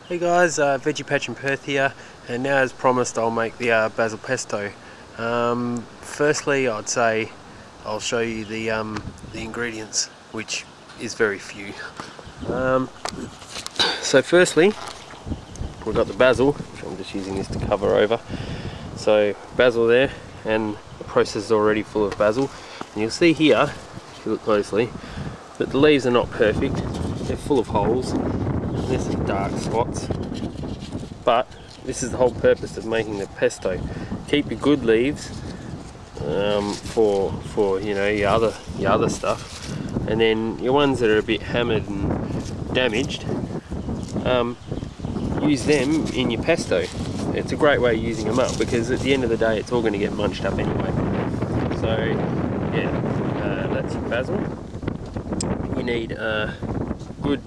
Hey guys, Veggiepatchinperth here, and now as promised I'll make the basil pesto. Firstly I'd say I'll show you the ingredients, which is very few. So firstly we've got the basil, which I'm just using this to cover over. So basil there, and the process is already full of basil. And you'll see here, if you look closely, that the leaves are not perfect. They're full of holes. There's some dark spots, but this is the whole purpose of making the pesto. Keep your good leaves for you know, your other stuff, and then your ones that are a bit hammered and damaged, use them in your pesto. It's a great way of using them up, because at the end of the day it's all going to get munched up anyway. So yeah, that's your basil. You need good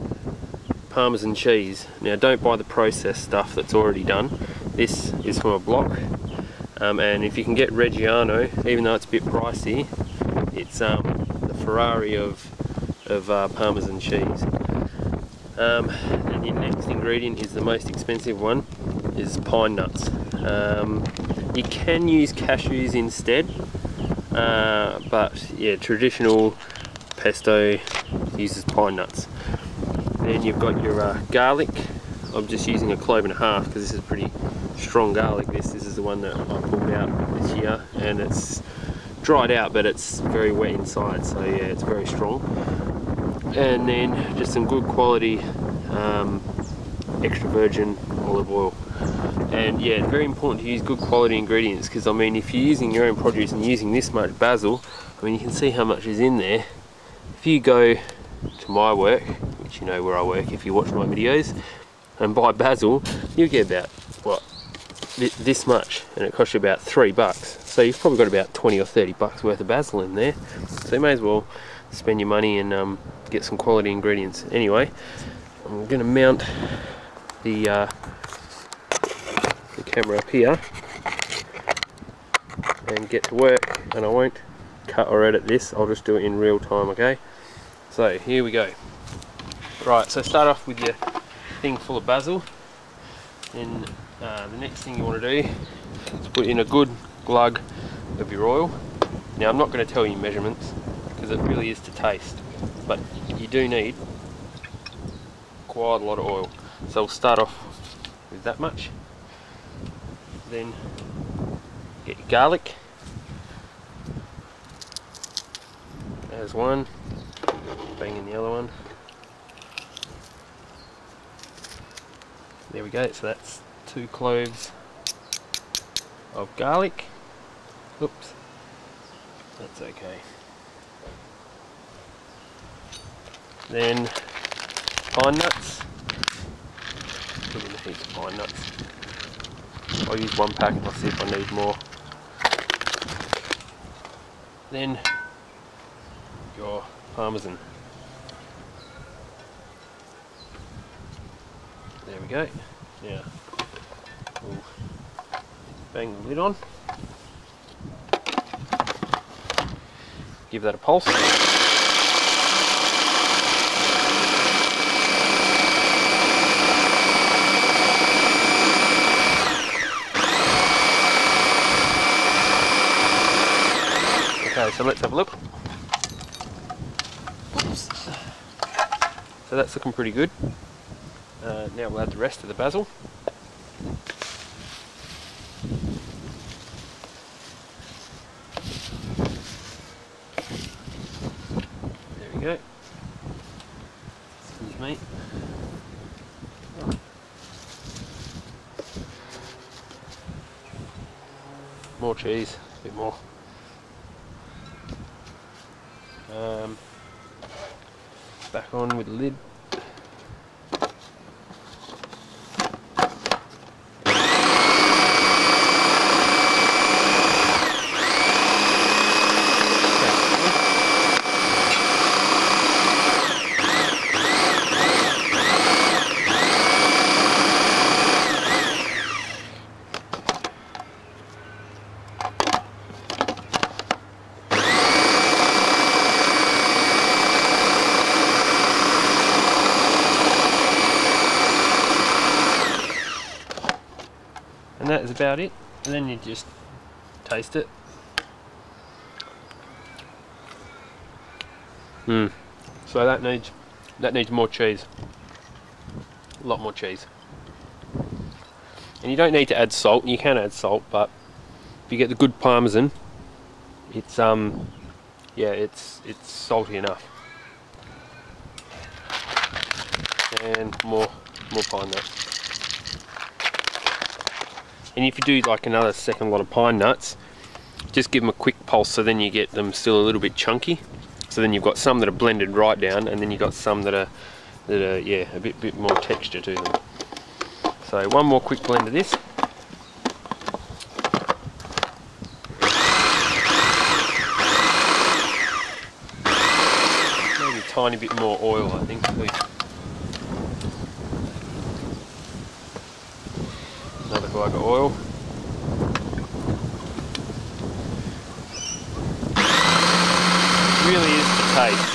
Parmesan cheese. Now don't buy the processed stuff that's already done. This is from a block, and if you can get Reggiano, even though it's a bit pricey, it's the Ferrari of Parmesan cheese. And your next ingredient is the most expensive one, is pine nuts. You can use cashews instead, but yeah, traditional pesto uses pine nuts. Then you've got your garlic. I'm just using a clove and a half because this is pretty strong garlic. This is the one that I pulled out this year, and it's dried out but it's very wet inside, so yeah, it's very strong. And then just some good quality extra virgin olive oil. And yeah, it's very important to use good quality ingredients, because I mean, if you're using your own produce and using this much basil, I mean, you can see how much is in there. If you go to my work, which you know where I work if you watch my videos, and buy basil, you get about, what, this much, and it costs you about $3. So you've probably got about 20 or 30 bucks worth of basil in there, so you may as well spend your money and get some quality ingredients. Anyway, I'm going to mount the camera up here and get to work, and I won't cut or edit this, I'll just do it in real time, okay? So here we go. Right, so start off with your thing full of basil. Then the next thing you want to do is put in a good glug of your oil. Now I'm not going to tell you measurements because it really is to taste, but you do need quite a lot of oil. So we'll start off with that much. Then get your garlic. There's one. Bang in the other one. There we go, so that's 2 cloves of garlic. Oops, that's okay. Then pine nuts. Put in a heap of pine nuts. I'll use 1 packet, I'll see if I need more. Then your Parmesan. There we go. Now we'll bang the lid on. Give that a pulse. Okay, so let's have a look. Oops. So that's looking pretty good. Now we'll add the rest of the basil. There we go. Excuse me. More cheese, a bit more. Back on with the lid. and that is about it. And then you just taste it. So that needs more cheese. A lot more cheese. And you don't need to add salt. You can add salt, but if you get the good parmesan, it's yeah, it's salty enough. And more pine nuts. And if you do like another second lot of pine nuts, just give them a quick pulse, so then you get them still a little bit chunky. So then you've got some that are blended right down, and then you've got some that are yeah, a bit more texture to them. So one more quick blend of this. Maybe a tiny bit more oil, I think. Another glug of oil. Really is the taste.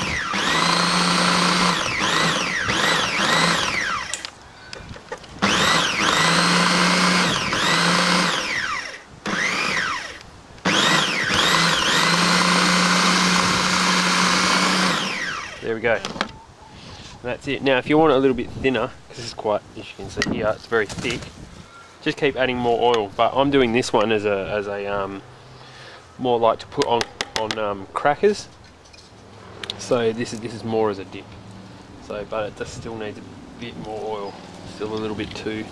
There we go. That's it. Now if you want it a little bit thinner, because this is quite, as you can see here, it's very thick, just keep adding more oil. But I'm doing this one as a more like to put on crackers. So this is more as a dip. So, but it just still needs a bit more oil. Still a little bit too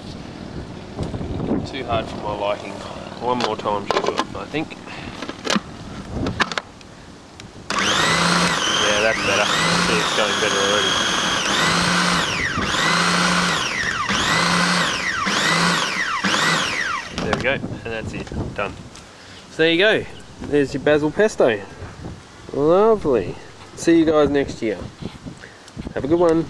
hard for my liking. One more time should do it, I think. Yeah, that's better. I see it's going better already. There we go, and that's it. Done. So there you go. There's your basil pesto. Lovely. See you guys next year. Have a good one.